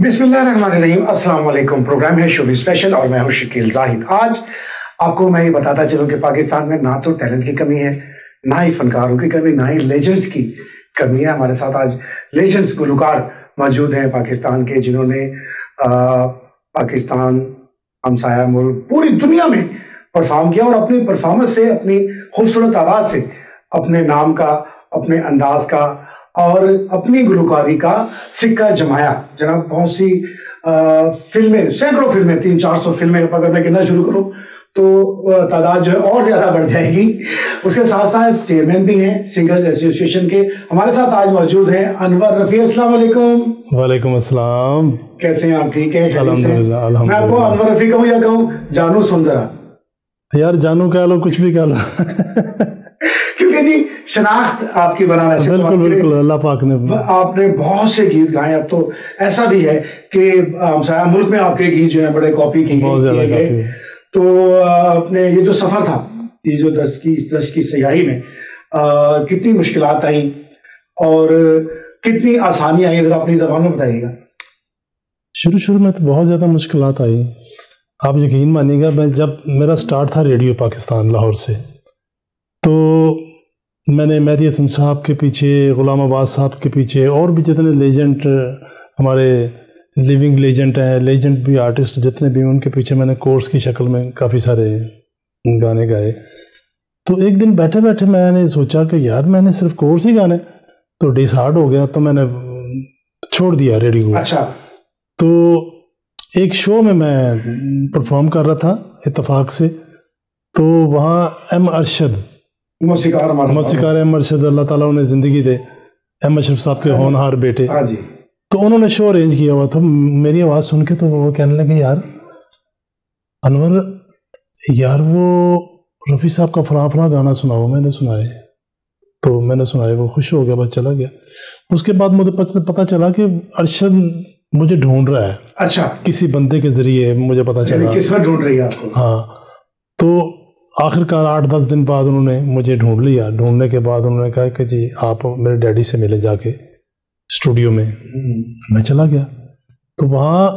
बिस्मिल्लाहिर्रहमानिर्रहीम, अस्सलाम वालेकुम। प्रोग्राम है शोबी स्पेशल और मैं हूं शकील जाहिद। आज आपको मैं ये बताता चलूं कि पाकिस्तान में ना तो टैलेंट की कमी है, ना ही फनकारों की कमी, ना ही लेजेंड्स की कमी है। हमारे साथ आज लेजेंड्स गुलकार मौजूद हैं पाकिस्तान के, जिन्होंने पाकिस्तान, हमसाया मुल्क, पूरी दुनिया में परफॉर्म किया और अपनी परफॉर्मेंस से, अपनी खूबसूरत आवाज़ से अपने नाम का, अपने अंदाज का और अपनी गुलकारी का सिक्का जमाया। जनाब, बहुत सी फिल्में, सैकड़ों फिल्में, 300-400 फिल्में अगर मैं गिनना शुरू करूं तो तादाद जो है और ज्यादा बढ़ जाएगी। उसके साथ साथ चेयरमैन भी हैं सिंगर्स एसोसिएशन के। हमारे साथ आज मौजूद हैं अनवर रफी। अस्सलाम वालेकुम। वालेकुम अस्सलाम। कैसे हैं आप? ठीक है, अल्हम्दुलिल्लाह। मैं आपको अनवर रफी कहूँ या कहूँ जानू सुंदरा? यार जानू कह लो, कुछ भी कह लो। क्योंकि जी शनाख्त आपकी बना, वैसे बिल्कुल बिल्कुल, अल्लाह पाक ने, आपने बहुत से गीत गाए। अब तो ऐसा भी है कि हमसाया मुल्क में आपके गीत जो है बड़े कॉपी किए गए। तो अपने ये जो सफर था, ये जो दस की सियाही में कितनी मुश्किलात आई और कितनी आसानी आई, जरा अपनी जबान में बताइएगा। शुरू में तो बहुत ज़्यादा मुश्किलात आई। आप यकीन मानिएगा, मैं जब मेरा स्टार्ट था रेडियो पाकिस्तान लाहौर से, तो मैंने मेहदी हसन साहब के पीछे, गुलाम अब्बास साहब के पीछे और भी जितने लेजेंड, हमारे लिविंग लेजेंड हैं, लेजेंड भी आर्टिस्ट जितने भी, उनके पीछे मैंने कोर्स की शक्ल में काफ़ी सारे गाने गाए। तो एक दिन बैठे बैठे मैंने सोचा कि यार मैंने सिर्फ कोर्स ही गाने, तो डिसहार्ड हो गया, तो मैंने छोड़ दिया रेडियो को। अच्छा। तो एक शो में मैं परफॉर्म कर रहा था इत्तेफाक से, तो वहाँ एम अरशद, मौसीकार एम अरशद, अल्लाह ताला उन्हें ज़िंदगी दे, एम अशरफ साहब के होनहार बेटे, तो उन्होंने शो अरेंज किया हुआ था। मेरी आवाज़ सुन के तो वो कहने लगे, यार अनवर, यार वो रफ़ी साहब का फला गाना सुनाओ। मैंने सुनाए, तो मैंने सुनाए, वो खुश हो गया, बस चला गया। उसके बाद मुझे पता चला कि अरशद मुझे ढूंढ रहा है। अच्छा। किसी बंदे के जरिए मुझे पता चला। किस्मत ढूंढ रही है आपको? हाँ। तो आखिरकार 8-10 दिन बाद उन्होंने मुझे ढूंढ लिया। ढूंढने के बाद उन्होंने कहा कि जी आप मेरे डैडी से मिले जाके स्टूडियो में। मैं चला गया। तो वहाँ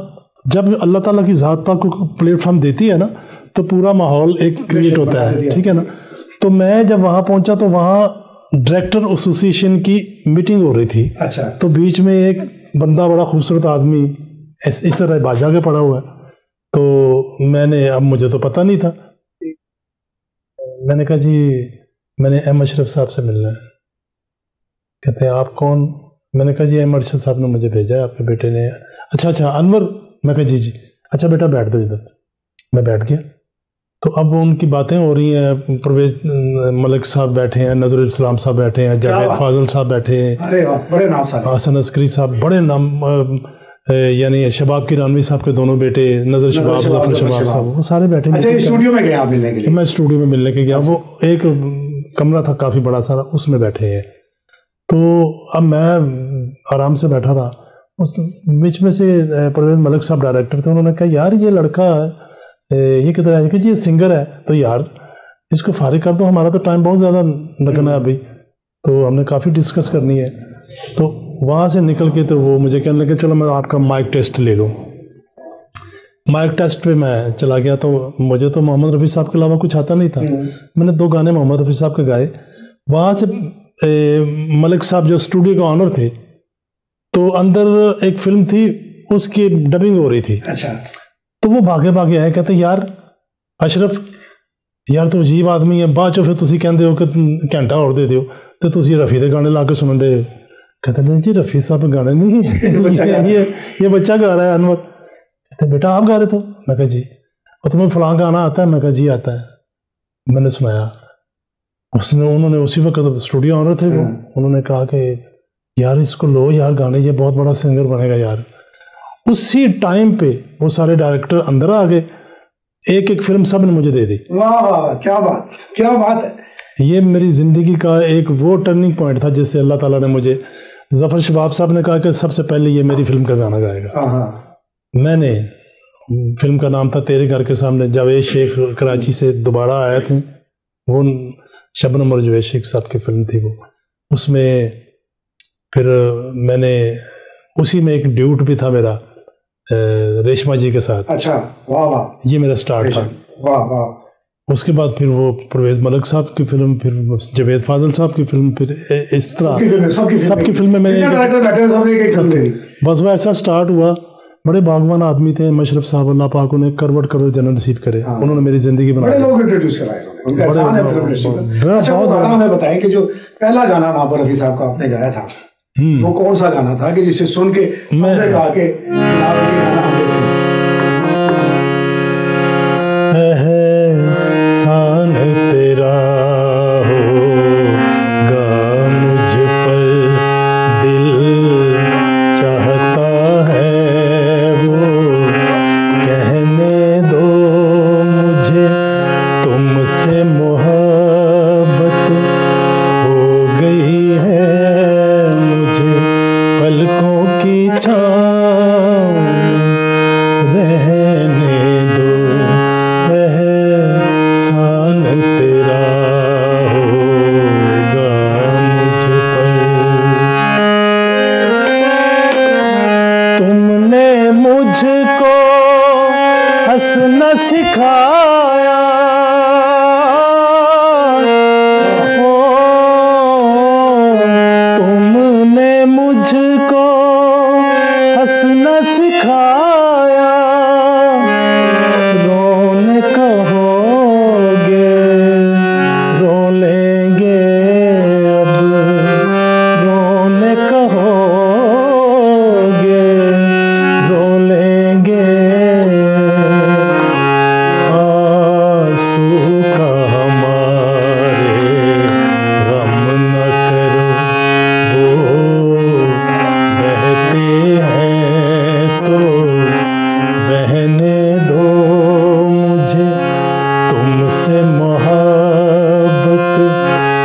जब अल्लाह ताला की ज़ात पाक को प्लेटफॉर्म देती है ना, तो पूरा माहौल एक क्रिएट होता है, ठीक है ना। तो मैं जब वहाँ पहुँचा तो वहाँ डायरेक्टर एसोसिएशन की मीटिंग हो रही थी। अच्छा। तो बीच में एक बंदा, बड़ा खूबसूरत आदमी, इस तरह बाजा के पड़ा हुआ है। तो मैंने, अब मुझे तो पता नहीं था, मैंने कहा जी मैंने एम अशरफ साहब से मिलना है। कहते हैं आप कौन? मैंने कहा जी एम अरशद साहब ने मुझे भेजा है, आपके बेटे ने। अच्छा अनवर? मैं कहा जी। अच्छा बेटा बैठ दो इधर। मैं बैठ गया। तो अब उनकी बातें हो रही हैं। परवेज मलिक साहब बैठे हैं, नजरुल इस्लाम साहब बैठे हैं, जावेद फाजल साहब बैठे हैं, अरे वाह, बड़े नाम साहब, हसन अस्करी साहब, बड़े नाम, यानी शबाब किरानवी साहब के दोनों बेटे, नजर शबाब, जफर शबाब साहब, वो सारे बैठे। अच्छा, स्टूडियो में गए आप मिलने के लिए? मैं स्टूडियो में मिलने के गया। वो एक कमरा था काफ़ी बड़ा सारा, उसमें बैठे हैं। तो अब मैं आराम से बैठा था। उस बीच में से परवेज मलिक साहब डायरेक्टर थे, उन्होंने कहा यार ये लड़का, ये किधर है? कि जी ये सिंगर है, तो यार इसको फारिग कर दो, हमारा तो टाइम बहुत ज़्यादा लगना है अभी, तो हमने काफ़ी डिस्कस करनी है। तो वहाँ से निकल के तो वो मुझे कहने लगे चलो मैं आपका माइक टेस्ट ले लूँ। माइक टेस्ट पे मैं चला गया। तो मुझे तो मोहम्मद रफ़ी साहब के अलावा कुछ आता नहीं था। मैंने 2 गाने मोहम्मद रफ़ी साहब के गाए। वहाँ से मलिक साहब जो स्टूडियो के ऑनर थे, तो अंदर एक फिल्म थी, उसकी डबिंग हो रही थी। अच्छा। तो वो भागे आए, कहते यार अशरफ, यार तो अजीब आदमी है, बाद चो फिर तुसी कहते हो कि घंटा और दे दो, तो तुसी रफ़ी के गाने ला के सुन दे। कहते नहीं जी रफ़ी साहब गाने नहीं, ये बच्चा गा रहा है अनवर। कहते बेटा आप गा रहे थे? मैं कहा जी। और तुम्हें फलां गाना आता है? मैं कहा जी आता है। मैंने सुनाया। उन्होंने उसी वक्त स्टूडियो ऑनर थे वो, उन्होंने कहा कि यार इसको लो यार गाने, ये बहुत बड़ा सिंगर बनेगा यार। उसी टाइम पे वो सारे डायरेक्टर अंदर आ गए, एक फिल्म सब ने मुझे दे दी। वाह, क्या बात है। ये मेरी ज़िंदगी का एक वो टर्निंग पॉइंट था जिससे अल्लाह ताला ने मुझे, जफर शबाब साहब ने कहा कि सबसे पहले ये मेरी फिल्म का गाना गाएगा। मैंने, फिल्म का नाम था तेरे घर के सामने। जावेद शेख कराची से दोबारा आए थे, वो शबनम और जावेद शेख साहब की फिल्म थी वो। उसमें फिर मैंने, उसी में एक ड्यूट भी था मेरा, रेशमा जी के साथ। अच्छा, वाह वाह, ये मेरा स्टार्ट था। वाह वाह। उसके बाद फिर वो परवेज मलिक साहब की फिल्म, फिर जावेद फाजिल साहब की फिल्म, फिर इस तरह सबकी फिल्में मैंने, बस वो ऐसा स्टार्ट हुआ। बड़े भागवान आदमी थे मशरफ साहब, अल्लाह पाक उन्हें करवट करवट जन्नत नसीब करे। उन्होंने मेरी जिंदगी बनाई। बड़े लोग इंट्रोड्यूस कराए उन्होंने, उनका एहसान है फिल्म इंडस्ट्री में। अच्छा, वो गाना हमें बताएं कि जो पहला गाना वहाँ पर रफी साहब का आपने गाया था, वो कौन सा गाना था कि जिसे सुन के सबने कहा कि जनाब ये गाना हम लेते हैं। एहसान तेरा होगा मुझ पर, दिल चाहता है वो कहने दो मुझे, तुमसे मोहब्बत हो गई है मुझे, पलकों की छाँव रहने दो, एहसान तेरा होगा मुझ पर। तुमने मुझको हंसना सिखाया, तुमने मुझको हंसना सिखाया, रोने कहोगे रो लेंगे अब, रोने कहोगे रो लेंगे, आंसू का हमारे गम न करो, वो बहते हैं तो बहने दो मुझे, तुमसे मोहब्बत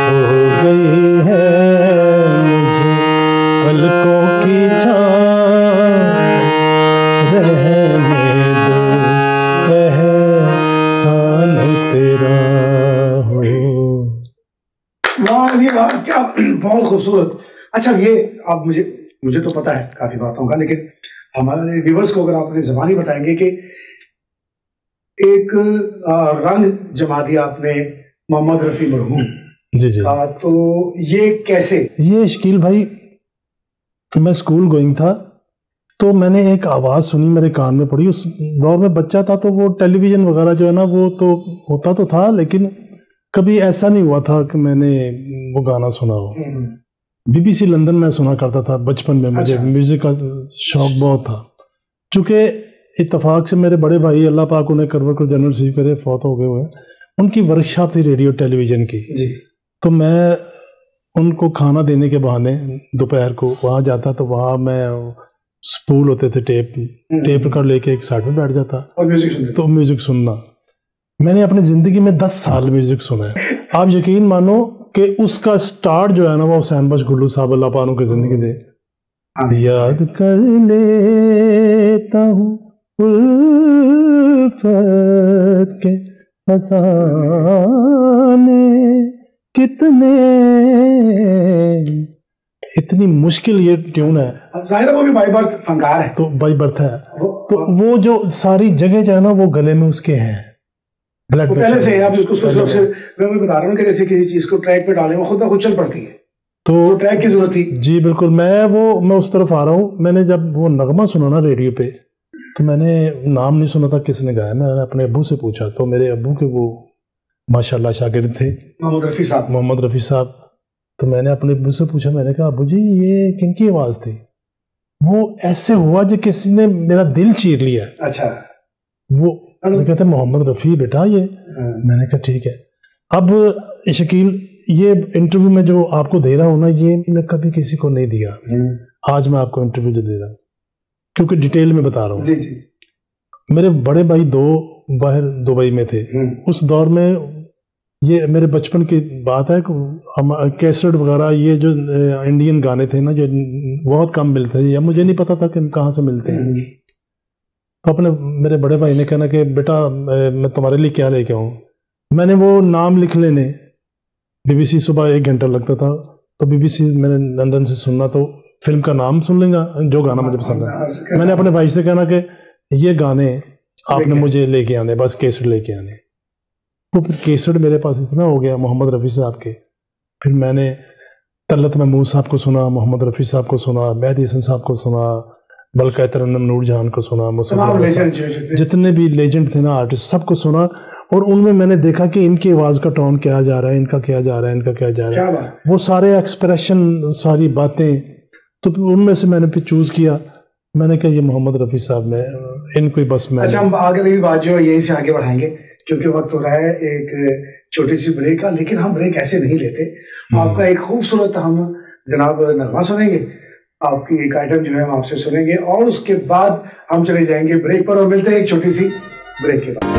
हो गई है मुझे, पलकों की छाँव रहने दो, एहसान तेरा हो। वाह जी वाह, क्या बहुत खूबसूरत। अच्छा, ये आप मुझे तो पता है काफी बातों का, लेकिन हमारे व्यूअर्स को अगर आप अपनी ज़बानी बताएंगे कि एक रंग जमा दिया आपने मोहम्मद रफ़ी मरहूम जी जी का, तो ये कैसे? ये शकील भाई, मैं स्कूल गोइंग था तो मैंने एक आवाज़ सुनी, मेरे कान में पड़ी। उस दौर में बच्चा था तो वो टेलीविज़न वगैरह जो है ना वो तो होता तो था, लेकिन कभी ऐसा नहीं हुआ था कि मैंने वो गाना सुना हो। BBC लंदन में सुना करता था बचपन में, मुझे म्यूज़िक का शौक बहुत था। चूँकि इत्तेफाक से मेरे बड़े भाई अल्लाह पाक उन्हें करवट कर जन्नत नसीब करे फौत हो गए हुए, उनकी वर्कशॉप थी रेडियो टेलीविज़न की जी। तो मैं उनको खाना देने के बहाने दोपहर को वहाँ जाता, तो वहाँ मैं स्पूल होते थे टेप रिकॉर्ड लेके एक साइड में बैठ जाता और म्यूजिक सुनते। तो म्यूजिक सुनना। मैंने अपनी जिंदगी में 10 साल म्यूजिक सुना है। आप यकीन मानो कि उसका स्टार्ट जो है ना वो हुसैन बख्श गुल्लू साहब अल्लाह पाक उनकी जिंदगी दे, याद कर लेता हूँ उल्फत के फसाने कितने, इतनी मुश्किल ये ट्यून है। जाहिर है वो भी बाई बर्थ फनकार है, तो बाई बर्थ है, तो वो जो सारी जगह जो है ना वो गले में उसके हैं, ब्लड पहले से आप उसको सबसे मैं बता रहा हूँ कि जैसे किसी चीज को ट्रैक पे डालें वो खुद ब खुद चल पड़ती है, तो ट्रैक की जरूरत थी। जी बिल्कुल। मैं उस तरफ आ रहा हूँ। मैंने जब वो नगमा सुना ना रेडियो पे, तो मैंने नाम नहीं सुना था किसने गाया। मैंने अपने अब्बू से पूछा, तो मेरे अब्बू के वो माशाल्लाह शागिर्द थे मोहम्मद रफ़ी साहब। तो मैंने अपने अब्बू से पूछा, मैंने कहा अब्बू जी ये किनकी आवाज़ थी? वो ऐसे हुआ जो किसी ने मेरा दिल चीर लिया। अच्छा। वो कहते मोहम्मद रफ़ी बेटा ये। मैंने कहा ठीक है। अब शकील ये इंटरव्यू में जो आपको दे रहा हूँ ना, ये मैं कभी किसी को नहीं दिया। आज मैं आपको इंटरव्यू जो दे रहा हूँ क्योंकि डिटेल में बता रहा हूँ। मेरे बड़े भाई 2 बाहर दुबई में थे उस दौर में। ये मेरे बचपन की बात है। हम कैसेट वगैरह ये जो इंडियन गाने थे ना जो बहुत कम मिलते थे, या मुझे नहीं पता था कि कहाँ से मिलते हैं। तो अपने मेरे बड़े भाई ने कहना कि बेटा मैं तुम्हारे लिए क्या लेके आऊँ। मैंने वो नाम लिख लेने, BBC सुबह 1 घंटा लगता था, तो BBC मैंने लंदन से सुनना, तो फिल्म का नाम सुन लेगा, जो गाना मुझे पसंद है। मैंने अपने भाई से कहना कि ये गाने आपने मुझे लेके आने, बस केसट लेके आने। तो फिर केसट मेरे पास इतना हो गया मोहम्मद रफ़ी साहब के। फिर मैंने तलत महमूद साहब को सुना, मोहम्मद रफ़ी साहब को सुना, मेहदी हसन साहब को सुना, बल्कि तरन्नुम नूरजहान को सुना, जितने भी लेजेंड थे ना आर्टिस्ट, सबको सुना। और उनमें मैंने देखा कि इनकी आवाज़ का टोन क्या जा रहा है, इनका क्या जा रहा है, इनका क्या जा रहा है, वो सारे एक्सप्रेशन, सारी बातें। तो उनमें से मैंने फिर चूज़ किया। मैंने कहा ये मोहम्मद रफ़ी साहब में इनको ही बस मैं। अच्छा, हम आगे भी बात जो यहीं से आगे बढ़ाएंगे, क्योंकि वक्त हो रहा है एक छोटी सी ब्रेक का। लेकिन हम ब्रेक ऐसे नहीं लेते। आपका एक खूबसूरत हम जनाब नगमा सुनेंगे, आपकी एक आइटम जो है हम आपसे सुनेंगे, और उसके बाद हम चले जाएंगे ब्रेक पर, और मिलते हैं एक छोटी सी ब्रेक के बाद।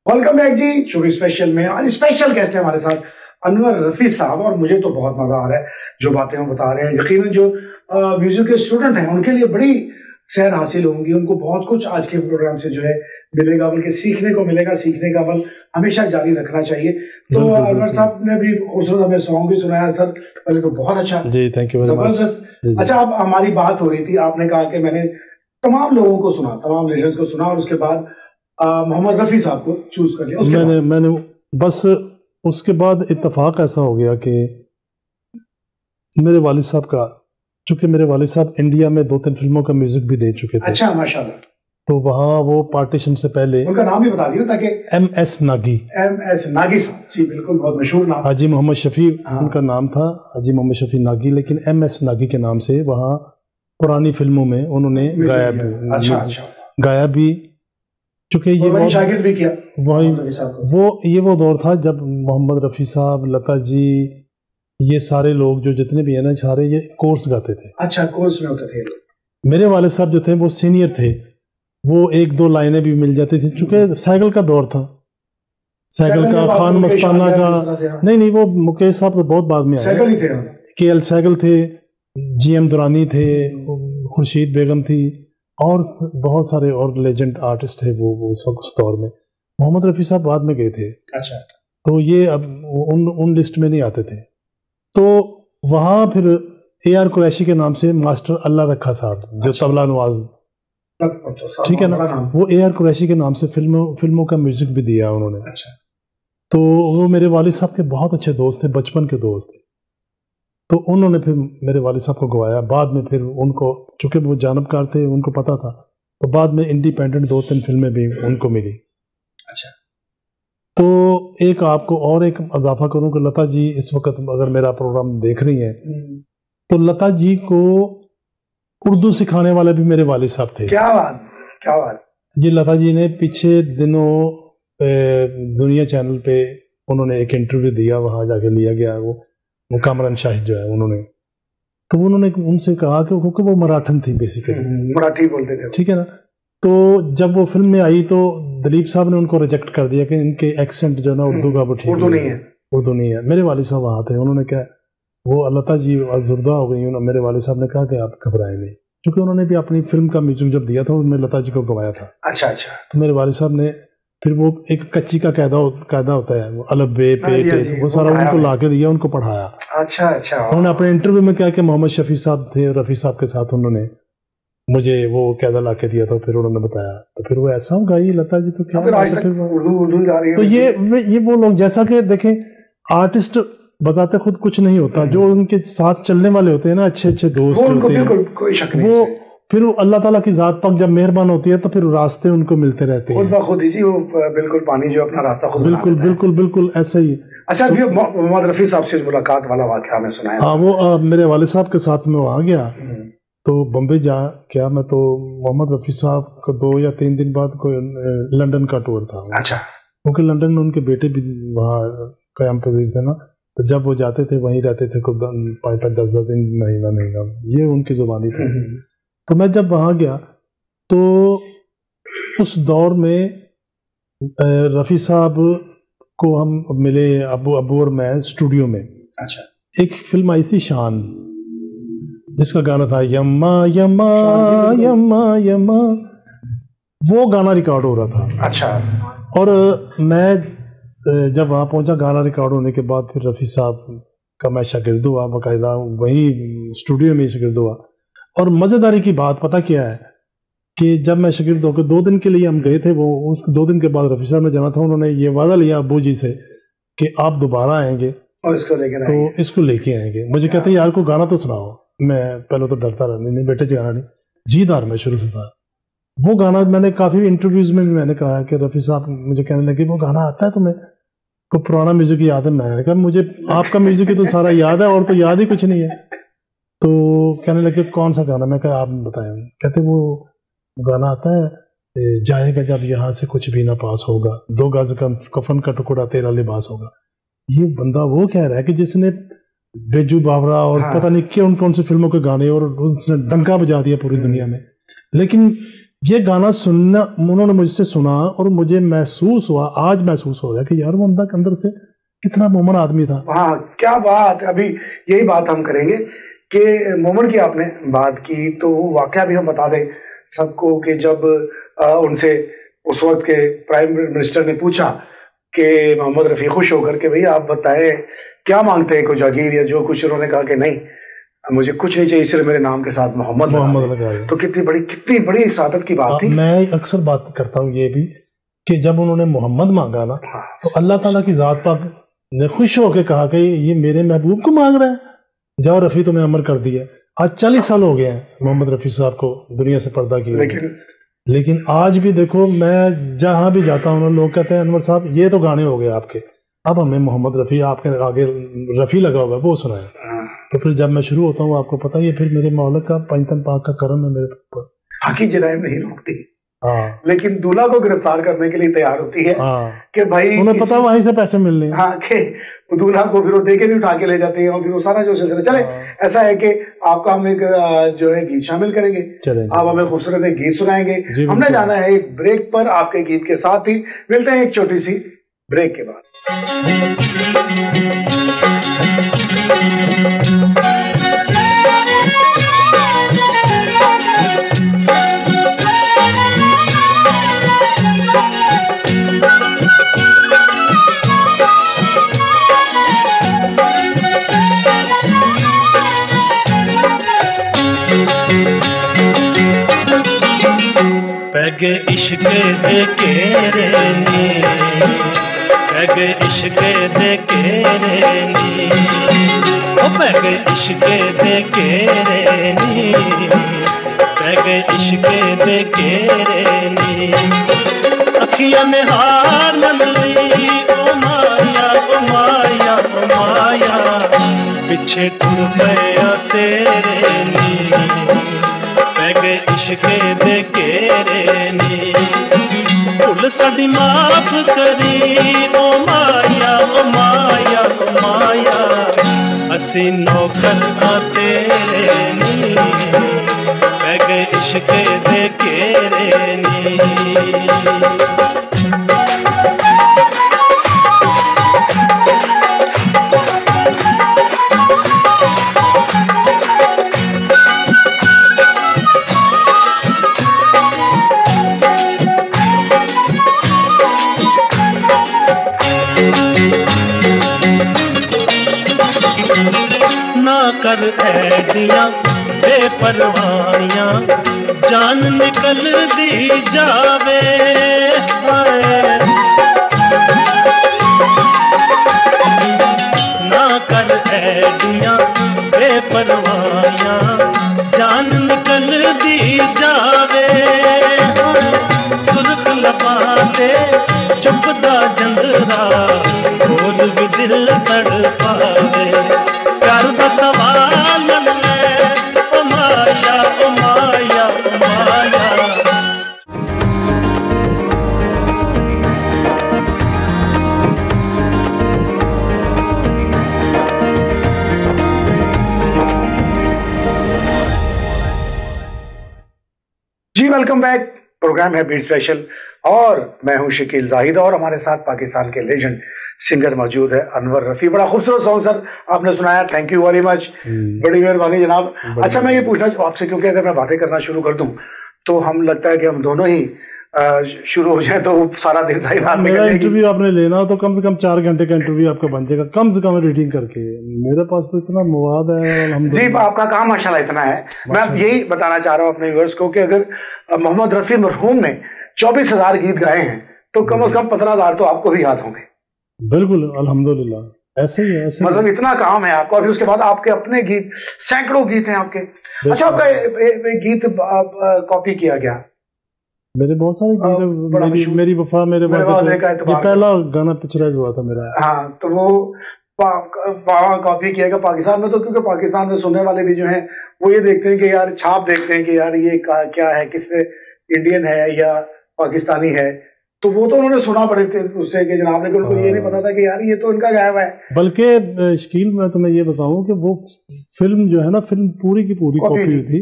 वेलकम बैक जी। शोबी स्पेशल में आज स्पेशल गेस्ट है हमारे साथ अनवर रफी साहब, और मुझे तो बहुत मजा आ रहा है जो बातें हम बता रहे हैं। यकीनन जो म्यूजिक के स्टूडेंट हैं उनके लिए बड़ी सैर हासिल होंगी, उनको बहुत कुछ आज के प्रोग्राम से जो है मिलेगा, बल्कि सीखने को मिलेगा। सीखने का अमल हमेशा जारी रखना चाहिए। तो अनवर साहब ने भी खूबसूरत हमें सॉन्ग भी सुनाया सर, पहले तो बहुत अच्छा जी, थैंक यू, जबरदस्त। अच्छा, अब हमारी बात हो रही थी, आपने कहा कि मैंने तमाम लोगों को सुना, तमाम लेजेंड्स को सुना, और उसके बाद मोहम्मद रफ़ी साहब को चूज कर लिया। मैंने बस उसके बाद इत्तेफाक ऐसा हो गया कि मेरे वालिद साहब का, चूंकि मेरे वालिद साहब इंडिया में 2-3 फिल्मों का म्यूजिक भी दे चुके थे। अच्छा, माशाल्लाह। तो वहाँ वो पार्टीशन से पहले, उनका नाम भी बता दिया ताकि MS नागी। MS नागी साहब जी, बिल्कुल, बहुत मशहूर नाम। हाजी मोहम्मद शफी उनका नाम था, हाजी मोहम्मद शफी नागी, लेकिन MS नागी के नाम से वहाँ पुरानी फिल्मों में उन्होंने गाया भी। अच्छा। गाया भी, चूंकि ये शागिर्द भी किया वही वो दौर था जब मोहम्मद रफ़ी साहब, लता जी, ये सारे लोग जो जितने भी है ना, सारे ये कोर्स गाते थे। अच्छा, कोर्स में होते थे। मेरे वालिद साहब जो थे वो सीनियर थे, वो 1-2 लाइनें भी मिल जाती थी, चूंकि साइकिल का दौर था, साइकिल का, खान मस्ताना का। नहीं, वो मुकेश साहब तो बहुत बाद में आए। KL सहगल थे, GM दुरानी थे, खुर्शीद बेगम थी, और बहुत सारे और लेजेंड आर्टिस्ट थे वो उस दौर में। मोहम्मद रफ़ी साहब बाद में गए थे। अच्छा। तो ये अब उन लिस्ट में नहीं आते थे। तो वहाँ फिर AR कुरैशी के नाम से मास्टर अल्लाह रखा साहब, जो तबला नवाज, ठीक है ना, वो AR कुरैशी के नाम से फिल्मों का म्यूजिक भी दिया उन्होंने। अच्छा। तो वो मेरे वालिद साहब के बहुत अच्छे दोस्त थे, बचपन के दोस्त थे। तो उन्होंने फिर मेरे वालिद साहब को गवाया। बाद में फिर उनको, चूंकि वो जानबकार थे, उनको पता था, तो बाद में इंडिपेंडेंट 2-3 फिल्में भी उनको मिली। अच्छा। तो एक आपको और एक इजाफा करूं कि लता जी इस वक्त अगर मेरा प्रोग्राम देख रही हैं, तो लता जी को उर्दू सिखाने वाले भी मेरे वालिद साहब थे। क्या बात। ये लता जी ने पीछे दिनों दुनिया चैनल पे उन्होंने एक इंटरव्यू दिया, वहां जाके लिया गया वो कामरान शाहिद जो है उन्होंने, तो उन्होंने उनसे कहा कि क्योंकि वो मराठन थी बेसिकली, मराठी बोलते थे, ठीक है ना। तो जब वो फिल्म में आई तो दिलीप साहब ने उनको रिजेक्ट कर दिया कि इनके एक्सेंट जो है ना उर्दू का वो ठीक उर्दू नहीं है। मेरे वालिद साहब वहाँ थे, उन्होंने क्या, वो लता जी अजुर्दा हो गई, मेरे वालिद साहब ने कहा कि आप घबराए नहीं, क्योंकि उन्होंने भी अपनी फिल्म का म्यूजिक जब दिया था उन्होंने लता जी को गवाया था। अच्छा। तो मेरे वालिद साहब ने फिर वो एक कच्ची का कायदा होता है, वो अलग बे पे वो सारा उनको ला के दिया, उनको पढ़ाया। अच्छा। उन्होंने अपने इंटरव्यू में क्या कि मोहम्मद शफी साहब थे, रफ़ी साहब के साथ उन्होंने मुझे वो कायदा ला के दिया था, फिर उन्होंने बताया, तो फिर वो ऐसा गाई लता जी, तो क्या फिर तो ये वो लोग, जैसा कि देखें आर्टिस्ट बजाते खुद कुछ नहीं होता, जो उनके साथ चलने वाले होते हैं ना, अच्छे दोस्त होते हैं, वो फिर अल्लाह ताला की जात पाक जब मेहरबान होती है तो फिर रास्ते उनको मिलते रहते हैं, खुद ही वो बिल्कुल पानी जो अपना रास्ता खुद बिल्कुल ऐसा ही। अच्छा, मोहम्मद रफ़ी साहब से मुलाकात वाला वाक़या मैं सुना है। हाँ, वो मेरे वालिद साहब के साथ में वहाँ गया, तो बम्बई क्या मैं तो मोहम्मद रफ़ी साहब का 2 या 3 दिन बाद कोई लंदन का टूर था। अच्छा। क्योंकि लंदन में उनके बेटे भी वहाँ क़याम पज़ीर थे ना, तो जब वो जाते थे वहीं रहते थे, 5-10 दिन, महीना, ये उनकी ज़ुबानी थी। तो मैं जब वहाँ गया तो उस दौर में रफ़ी साहब को हम मिले, अबू और मैं स्टूडियो में। अच्छा। एक फिल्म आई थी शान, जिसका गाना था यम्मा यम्मा यम्मा यम्मा, वो गाना रिकॉर्ड हो रहा था। अच्छा। और मैं जब वहाँ पहुँचा, गाना रिकॉर्ड होने के बाद फिर रफ़ी साहब का मैं शागिर्द हुआ, बाकायदा वही स्टूडियो में शागिर्द हुआ। और मज़ेदारी की बात पता क्या है कि जब मैं शागिर्द होकर 2 दिन के लिए हम गए थे, वो 2 दिन के बाद रफ़ी साहब ने जाना था, उन्होंने ये वादा लिया अब्बू जी से कि आप दोबारा आएंगे और इसको लेके आएंगे। मुझे कहते हैं यार को गाना तो सुनाओ। मैं पहले तो डरता रहा, नहीं बेटे जी गाना नहीं, जीदार मैं शुरू से था। वो गाना मैंने काफ़ी इंटरव्यूज़ में भी मैंने कहा कि रफ़ी साहब मुझे कहने लगे वो गाना आता है तुम्हें, को पुराना म्यूज़िक याद है? मैंने कहा मुझे आपका म्यूज़िक ही तो सारा याद है और तो याद ही कुछ नहीं है। तो कहने लगे कौन सा गाना? मैं कहा आप बताएं। कहते वो गाना आता है जाएगा जब यहाँ से कुछ भी ना पास होगा, 2 गज का कफन का टुकड़ा तेरा लिबास होगा। ये बंदा वो कह रहा है कि जिसने बेजू बावरा और पता नहीं कौन सी फिल्मों के गाने और उसने डंका बजा दिया पूरी दुनिया में। लेकिन ये गाना सुनना उन्होंने मुझसे सुना और मुझे महसूस हुआ, आज महसूस हो रहा है कि यार वो अंदर से कितना मोमन आदमी था। हाँ, क्या बात। अभी यही बात हम करेंगे कि मोमन की आपने बात की, तो वाकया भी हम बता दें सबको कि जब उनसे उस वक्त के प्राइम मिनिस्टर ने पूछा कि मोहम्मद रफ़ी खुश होकर के भैया आप बताएं क्या मांगते हैं, कुछ जागीर या जो कुछ, उन्होंने कहा कि नहीं मुझे कुछ नहीं चाहिए, सिर्फ मेरे नाम के साथ मोहम्मद लगा। तो कितनी बड़ी सादत की बात थी। मैं अक्सर बात करता हूँ ये भी कि जब उन्होंने मोहम्मद मांगा ना, तो अल्लाह ताला की जात पाक ने खुश होकर कहा कि ये मेरे महबूब को मांग रहा है, जाओ रफ़ी तुम्हें अमर कर दिया। आज 40 साल हो गए हैं मोहम्मद रफ़ी साहब को दुनिया से पर्दा किया, लेकिन आज भी देखो मैं जहाँ भी जाता हूँ लोग कहते हैं अनवर साहब ये तो गाने हो गए आपके, अब हमें मोहम्मद रफ़ी आपके आगे रफ़ी लगा हुआ है वो सुनाए। तो फिर जब मैं शुरू होता हूँ आपको पता ही है, फिर मेरे मौला का पंचतन पाक का करम है मेरे ऊपर। हकी जराइम नहीं रोकती, लेकिन दूल्हा को गिरफ्तार करने के लिए तैयार होती है कि भाई उन्हें पता वहीं से पैसे मिलने हैं। हाँ, कि दूल्हा को फिर वो देके भी उठा के ले जाते हैं और फिर वो सारा जो सिलसिला चले। ऐसा है कि आपका हम एक जो है गीत शामिल करेंगे, आप हमें खूबसूरत एक गीत सुनाएंगे। हमने जाना है एक ब्रेक पर, आपके गीत के साथ ही मिलते हैं एक छोटी सी ब्रेक के बाद। पैगे इश्क दे केरे नी, पैगे इश्क दे केरे नी, ओ पैगे इश्क दे केरे नी, पैगे इश्क दे केरे नी। अखियां ने हार मन ली ओ माया ओ माया ओ माया, पिछे टुर पया तेरे नी, पैगे इश्क दे केरे नी। भुल साडी माफ करी ओ माया ओ माया ओ माया, असी नौकर आ तेरे नी, पैगे इश्क दे केरे नी। कर ऐडियां बेपरवाहियां, जान निकल दी जावे, ना कर ऐडियां बेपरवाहियां, जान निकल दी जावे। सुर्ख लबा दे चुपदा जंदरा, बोल भी दिल तड़पावे, प्यार दा सवाल ले ओ माया ओ माया ओ माया। जी वेलकम बैक, प्रोग्राम है बीट स्पेशल और मैं हूं शकील जाहिद और हमारे साथ पाकिस्तान के लेजेंड सिंगर मौजूद है अनवर रफी। बड़ा खूबसूरत सॉन्ग सर आपने सुनाया, थैंक यू वेरी मच, बड़ी मेहरबानी जनाब। अच्छा मैं ये पूछना आपसे, क्योंकि अगर मैं बातें करना शुरू कर दूं तो हम लगता है कि हम दोनों ही शुरू हो जाए तो सारा दिन सही बात। मेरा इंटरव्यू आपने लेना हो तो कम से कम 4 घंटे का इंटरव्यू आपका बन जाएगा, कम से कम रीडिंग करके। मेरे पास तो इतना मवाद है जी, आपका काम माशाल्लाह इतना है। मैं यही बताना चाह रहा हूँ अपने व्यूअर्स को कि अगर मोहम्मद रफी मरहूम ने 24,000 गीत गाए हैं तो कम से कम 15,000 तो आपको भी याद होंगे। बिल्कुल, अल्हम्दुलिल्लाह, ऐसे ही ऐसे मतलब इतना काम है आपका। और फिर उसके बाद आपके अपने गीत, सैकड़ों गीत हैं आपके। अच्छा, आपका एक गीत कॉपी किया गया? मेरे बहुत सारे गीत, मेरी वफा मेरे वादे का ये पहला गाना पिक्चराइज हुआ था मेरा। हाँ, तो वो कॉपी किया गया पाकिस्तान में। तो क्योंकि पाकिस्तान में सुनने वाले भी जो हैं वो ये देखते हैं कि यार, छाप देखते हैं कि यार ये क्या है, किससे, इंडियन है या पाकिस्तानी है। तो वो तो उन्होंने सुना पड़े थे उससे कि जनाब, लेकिन उनको ये नहीं पता था कि यार ये तो इनका गाया हुआ है। बल्कि शकील, मैं तुम्हें ये बताऊं कि वो फिल्म जो है ना, फिल्म पूरी की पूरी कॉपी थी,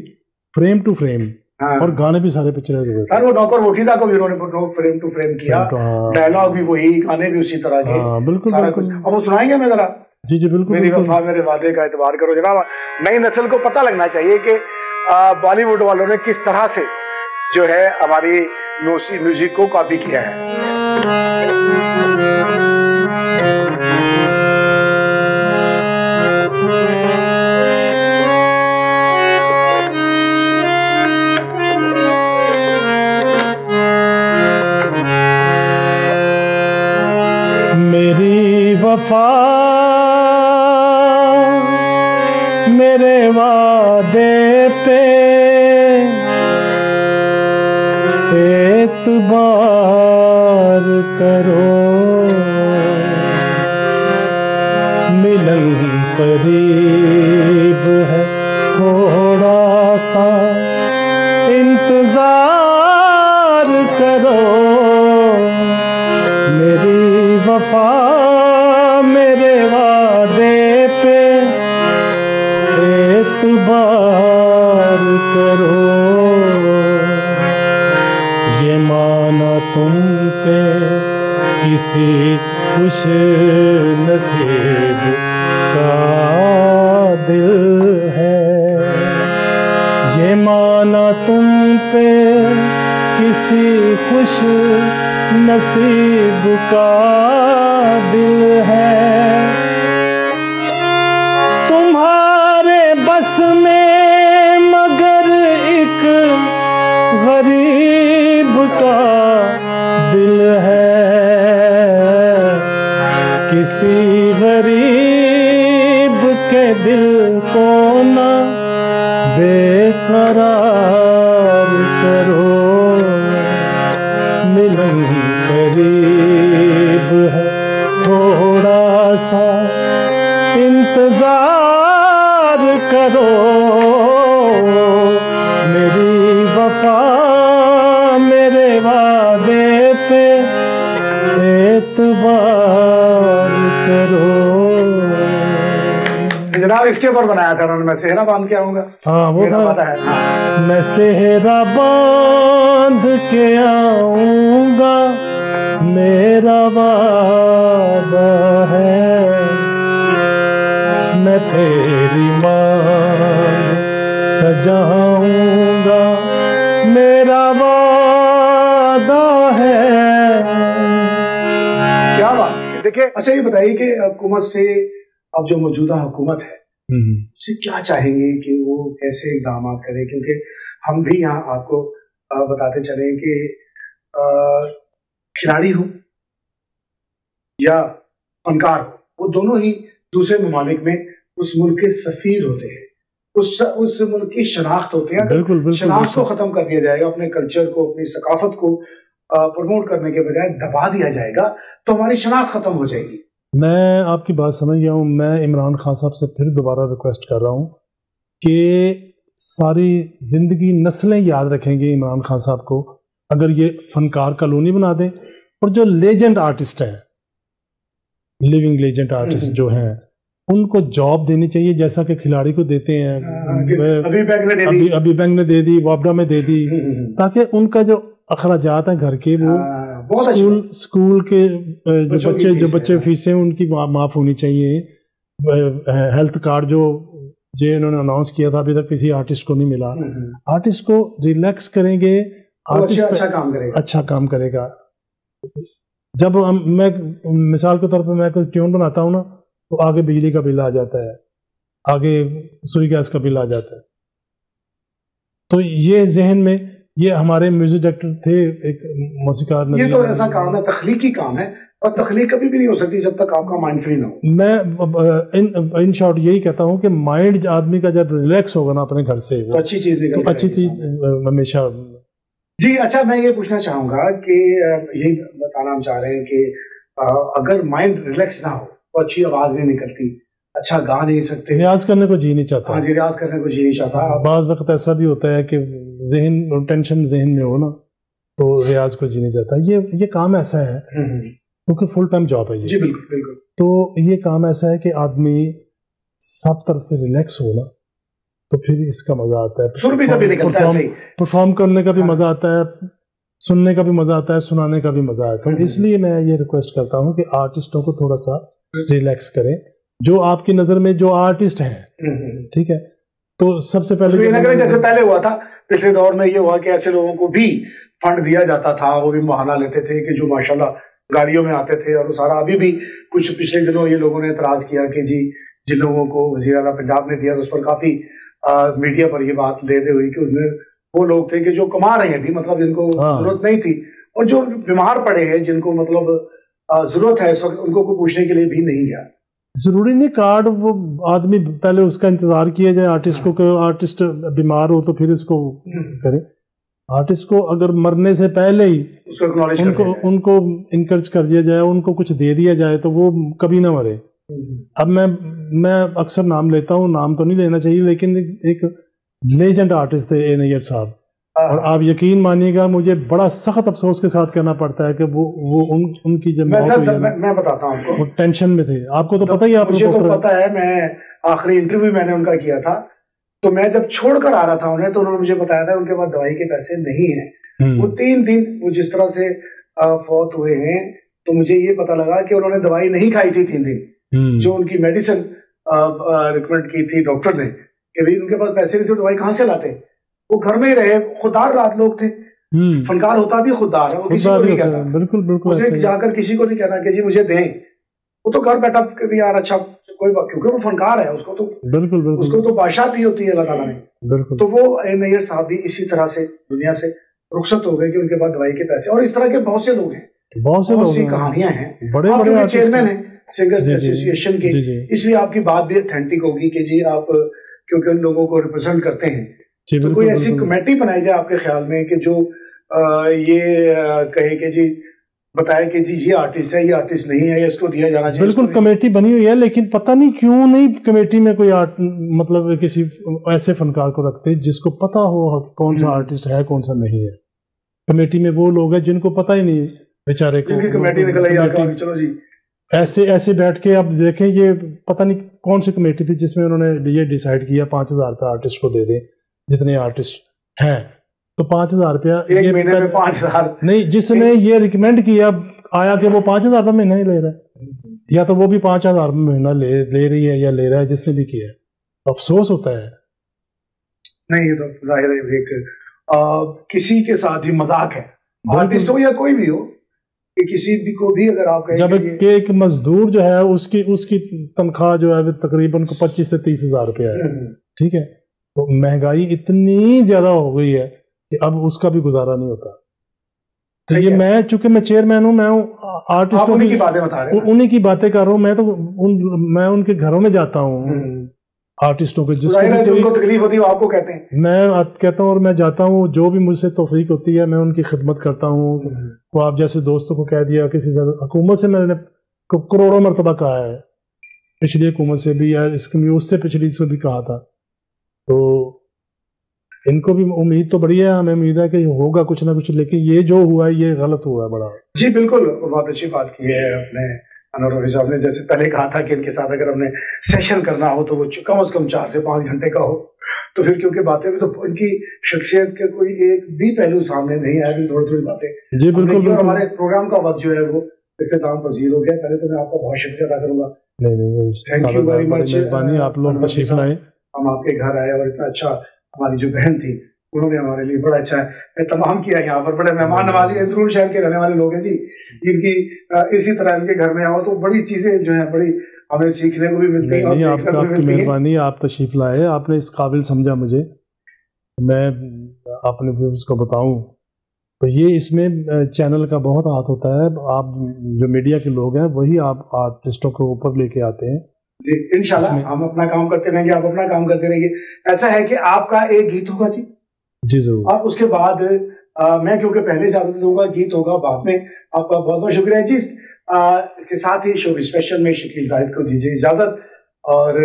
फ्रेम टू फ्रेम। हाँ। और गाने भी सारे पिक्चराइज हुए थे सर। वो नौकर वोटीदा को भी उन्होंने फ्रेम टू फ्रेम किया, डायलॉग भी वही, गाने भी उसी तरह के। हाँ, बिल्कुल बिल्कुल। अब वो सुनाएंगे मैं जरा? जी जी बिल्कुल। मेरी वफा मेरे वादे का एतबार करो। जनाब, नई नस्ल को पता लगना चाहिए कि बॉलीवुड वालों ने किस तरह से जो है हमारी म्यूजिक को कॉपी किया है। मेरी वफा मेरे वादे पे एतबार करो, मिलन करीब है, थोड़ा सा इंतजार करो। मेरी वफा मेरे वादे पे एतबार करो, ये माना तुम पे किसी खुश नसीब का दिल है, ये माना तुम पे किसी खुश नसीब का दिल है। तुम्हारे बस में मगर एक गरीब का दिल है, किसी गरीब के दिल को ना बेकरार करो, मिलन करीब है, थोड़ा सा इंतजार करो। मेरी वफा मेरे वादे पे एतबार करो। जनाब, इसके ऊपर बनाया था उन्होंने, मैं सेहरा बांध के आऊंगा। हाँ, वो था, हाँ। मैं सेहरा बांध के आऊंगा, मेरा वादा है, मैं तेरी मांग सजाऊंगा, मेरा वादा है। क्या बात है। देखिए, अच्छा ये बताइए कि हुकूमत से, अब जो मौजूदा हुकूमत है उससे क्या चाहेंगे कि वो कैसे इकदाम करे? क्योंकि हम भी यहाँ आपको बताते चले कि खिलाड़ी हो या फनकार हो, वो दोनों ही दूसरे ममालिक में उस मुल्क के सफीर होते हैं, उस मुल्क की शनाख्त होते हैं। बिल्कुल, शनाख्त को खत्म कर दिया जाएगा, अपने कल्चर को, अपनी सकाफत को प्रमोट करने के बजाय दबा दिया जाएगा, तो हमारी शनाख्त खत्म हो जाएगी। मैं आपकी बात समझ गया हूँ। मैं इमरान खान साहब से फिर दोबारा रिक्वेस्ट कर रहा हूँ कि सारी जिंदगी नस्लें याद रखेंगे इमरान खान साहब को, अगर ये फनकार कॉलोनी बना दें। और जो लेजेंड आर्टिस्ट हैं, लिविंग लेजेंड आर्टिस्ट जो हैं, उनको जॉब देनी चाहिए जैसा कि खिलाड़ी को देते हैं। अभी बैंक ने दे दी, वापडा में दे दी, ताकि उनका जो अखराजात हैं घर के वो बहुत स्कूल के जो बच्चे फीसें उनकी माफ होनी चाहिए। हेल्थ कार्ड जो इन्होंने अनाउंस किया था अभी तक किसी आर्टिस्ट को नहीं मिला। आर्टिस्ट को रिलैक्स करेंगे, आर्टिस्ट अच्छा काम करेगा। जब मैं मिसाल के तौर पर मैं कोई ट्यून बनाता हूँ ना, तो आगे बिजली का बिल आ जाता है, आगे सुई गैस का बिल आ जाता है। तो ये जहन में, ये हमारे म्यूजिक डायरेक्टर थे एक मौसीकार, ये तो ऐसा काम है, तख्लीकी काम है, और तख्लीक कभी भी नहीं हो सकती जब तक आपका माइंड फ्री ना हो। मैं इन शॉर्ट यही कहता हूँ कि माइंड आदमी का जब रिलैक्स होगा ना अपने घर से, तो अच्छी चीज निकल, तो अच्छी चीज हमेशा। जी अच्छा, मैं ये पूछना चाहूंगा कि यही बताना हम चाह रहे हैं कि अगर माइंड रिलैक्स ना हो तो अच्छी आवाज नहीं निकलती, अच्छा गा नहीं सकते, रियाज करने को जी नहीं चाहता। हाँ जी, रियाज करने को जी नहीं चाहता। बाज़ वक्त ऐसा भी होता है कि जहन टेंशन जहन में हो ना, तो रियाज को जी नहीं चाहता। ये काम ऐसा है क्योंकि फुल टाइम जॉब है ये। जी बिल्कुल बिल्कुल। तो ये काम ऐसा है कि आदमी सब तरफ से रिलैक्स हो ना, तो फिर इसका मजा आता है। सुर भी कभी निकलता है, परफॉर्म करने का भी मजा आता है, सुनने का भी मजा आता है, सुनाने का भी मजा आता है। इसलिए मैं ये रिक्वेस्ट करता हूँ कि आर्टिस्टों को थोड़ा सा रिलैक्स करें, जो आपकी नजर में जो आर्टिस्ट हैं, ठीक है। तो सबसे पहले जैसे पहले हुआ था, पिछले दौर में ये हुआ कि ऐसे लोगों को भी फंड दिया जाता था, वो भी मुआवजा लेते थे कि जो माशाल्लाह गाड़ियों में आते थे। और सारा अभी भी कुछ पिछले दिनों ये लोगों ने एतराज किया कि जी जिन लोगों को वज़ीर आला पंजाब ने दिया, तो उस पर काफी मीडिया पर ये बात लेते हुई कि उसमें वो लोग थे कि जो कमा रहे हैं भी, मतलब जिनको जरूरत नहीं थी, और जो बीमार पड़े हैं, जिनको मतलब जरूरत है इस वक्त, उनको कोई पूछने के लिए भी नहीं गया। जरूरी नहीं कार्ड, वो आदमी पहले उसका इंतजार किया जाए आर्टिस्ट को, आर्टिस्ट बीमार हो तो फिर इसको करे। आर्टिस्ट को अगर मरने से पहले ही उनको इनकरेज कर दिया जाए, उनको कुछ दे दिया जाए, तो वो कभी ना मरे। अब मैं अक्सर नाम लेता हूँ, नाम तो नहीं लेना चाहिए, लेकिन एक लेजेंड आर्टिस्ट थे ए नैयर साहब, और आप यकीन मानिएगा मुझे बड़ा सख्त अफसोस के साथ कहना पड़ता है कि वो उनकी जब मौत हुई है ना, मैं बताता हूँ आपको, वो टेंशन में थे। आपको तो पता ही, आप मुझे तो पता है, मैं आखिरी इंटरव्यू मैंने उनका किया था, तो मैं जब छोड़कर आ रहा था उन्हें, तो उन्होंने मुझे बताया था उनके पास दवाई के पैसे नहीं है। वो 3 दिन वो जिस तरह से फौत हुए हैं, तो मुझे ये पता लगा कि उन्होंने दवाई नहीं खाई थी 3 दिन, जो उनकी मेडिसिन रिकमेंड की थी डॉक्टर ने, कि भाई उनके पास पैसे नहीं थे, दवाई कहाँ से लाते। वो घर में ही रहे, खुददार रात लोग थे। फनकार होता भी खुददार है, वो किसी को नहीं कहता, बिल्कुल बिल्कुल, मुझे जाकर किसी को नहीं कहना कि जी मुझे दें। वो तो घर बैठा के भी यार अच्छा कोई बात, क्योंकि वो फनकार है, उसको तो बिल्कुल उसको तो बादशाहती होती है अल्लाह ताला ने। बिल्कुल। तो वो ए नैयर साहब भी इसी तरह से दुनिया से रुखसत हो गए कि उनके पास दवाई के पैसे, और इस तरह के बहुत से लोग हैं, बहुत सी कहानियां हैं, बड़े बड़े चेयरमैन है सिंगर्स एसोसिएशन के, इसलिए आपकी बात भी ऑथेंटिक होगी कि जी आप क्योंकि उन लोगों को रिप्रेजेंट करते हैं, तो कोई ऐसी कमेटी बनाई जाए आपके ख्याल में कि जो ये कहे कि जी बताए कि जी ये आर्टिस्ट है, ये आर्टिस्ट नहीं है, इसको दिया जाना चाहिए। बिल्कुल कमेटी बनी हुई है, लेकिन पता नहीं क्यों नहीं कमेटी में कोई मतलब किसी ऐसे फनकार को रखते जिसको पता हो कौन सा आर्टिस्ट है कौन सा नहीं है। कमेटी में वो लोग हैं जिनको पता ही नहीं बेचारे को, कमेटी निकल आई, चलो जी ऐसे बैठ के अब देखें, ये पता नहीं कौन सी कमेटी थी जिसमें उन्होंने ये डिसाइड किया 5,000 रुपया आर्टिस्ट को दे दें, जितने आर्टिस्ट हैं। तो 5,000 रुपया एक महीने में 5,000 नहीं, जिसने ये रिकमेंड किया आया कि वो 5,000 रुपया महीना ही ले रहा है, या तो वो भी 5,000 महीना ले रही है या ले रहा है, जिसने भी किया। अफसोस होता है। नहीं, ये तो जाहिर है एक किसी के साथ ही मजाक है, आर्टिस्ट हो या कोई भी हो, कि किसी भी को भी अगर आप जब एक मजदूर जो है उसकी तनख्वाह जो है तकरीबन 25 से 30,000 रुपया है, ठीक है। तो महंगाई इतनी ज्यादा हो गई है कि अब उसका भी गुजारा नहीं होता। तो ये मैं चूंकि मैं चेयरमैन हूँ, मैं आर्टिस्टों की बातें बता रहे हैं, उन्हीं की बातें कर रहा हूँ। मैं तो मैं उनके घरों में जाता हूँ आर्टिस्टों के, जिसको तकलीफ होती है आपको कहते हैं, मैं कहता हूँ, और मैं जाता हूँ, जो भी मुझसे तौफीक होती है मैं उनकी खिदमत करता हूँ। वो आप जैसे दोस्तों को कह दिया, किसी से हुकूमत से मैंने करोड़ों मरतबा कहा है, पिछली हुकूमत से भी या इसकी न्यूज से पिछली से भी कहा था। तो इनको भी उम्मीद तो बड़ी है, हमें उम्मीद है कि होगा कुछ ना कुछ, लेकिन ये जो हुआ है ये गलत हुआ है बड़ा। जी बिल्कुल, बहुत अच्छी बात की है आपने अनवर रफी साहब ने जैसे पहले कहा था कि इनके साथ अगर हमने सेशन करना हो तो वो कम से कम 4 से 5 घंटे का हो, तो फिर क्योंकि बातें भी तो उनकी शख्सियत के कोई एक भी पहलू सामने नहीं आया, थोड़ी थोड़ी बातें जी बिल्कुल। और हमारे प्रोग्राम का वक्त जो है वो इख्तिताम पजीर हो गया। पहले तो मैं आपका बहुत शुक्रिया अदा करूंगा। नहीं, थैंक यू वेरी मच, मेहरबानी, आप लोग तशरीफ लाए, हम आपके घर आए और इतना अच्छा, हमारी जो बहन थी उन्होंने हमारे लिए बड़ा अच्छा एहतमाम किया। यहाँ पर बड़े मेहमान नवाजी अंदरून शहर के रहने वाले लोग हैं जी, इनकी इसी तरह इनके घर में आओ तो बड़ी चीजें जो है बड़ी हमें सीखने को भी मिलती है। नहीं, आपकी मेहरबानी, आप तशरीफ लाए, आपने इस काबिल समझा मुझे। मैं अपने व्यूअर्स को बताऊं तो ये इसमें चैनल का बहुत हाथ होता है। आप जो मीडिया के लोग हैं वही आप आर्टिस्टों को ऊपर लेके आते हैं जी। इंशाल्लाह हम अपना काम करते रहेंगे, आप अपना काम करते रहिए। ऐसा है कि आपका एक गीत होगा जी जरूर, आप उसके बाद मैं क्योंकि पहले इजाजत दूंगा, गीत होगा बाद में। आपका बहुत बहुत शुक्रिया जी। इसके साथ ही शो स्पेशल में शकील जाहिद को दीजिए इजाजत, और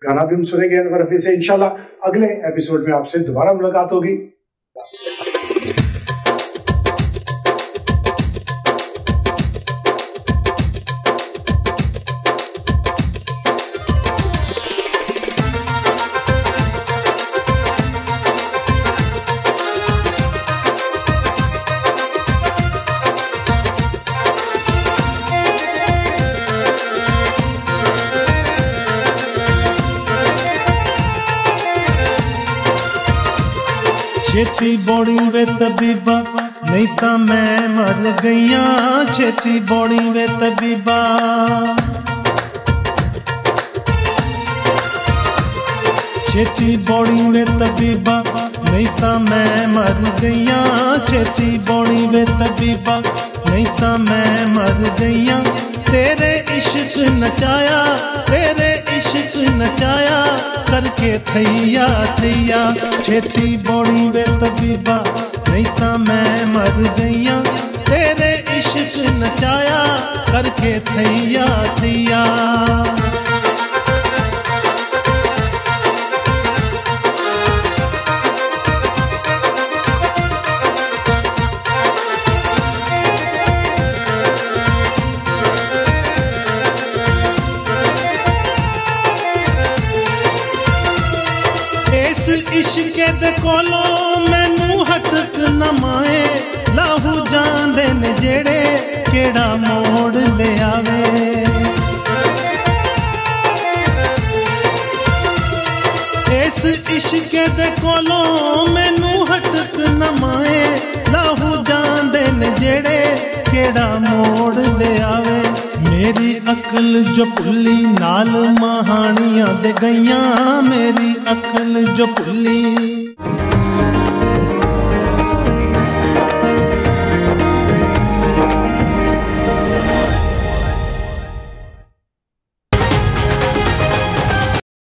गाना भी हम सुनेंगे अनवर रफी से। इंशाल्लाह अगले एपिसोड में आपसे दोबारा मुलाकात होगी। छेती बौड़ी वे तबीबा नहीं ता मैं मर गईया, छेती बौड़ी वे तबीबा। छेती बौड़ी वे तबीबा नहीं ता मैं मर गईया, छेती बौड़ी वे तबीबा नहीं ता मैं मर गईया। तेरे इश्क नचाया, तेरे इश्क नचाया करके थैया थैया। छेती बौड़ी वे तबीबा नहीं ता मैं मर गईया, तेरे इश्क नचाया करके थैया थैया। इश्क दे कोलो मैनू हटक न माए, लाहू जांदे ने जेड़े केड़ा मोड़ ले आवे। इस इश्क दे कोलो मैनू हटक न माए, लाहू जांदे ने जेड़े केड़ा मोड़ ले आवे। मेरी अकल जो भुली नाल महानियां दे गईयां, मेरी अकल जो भुली।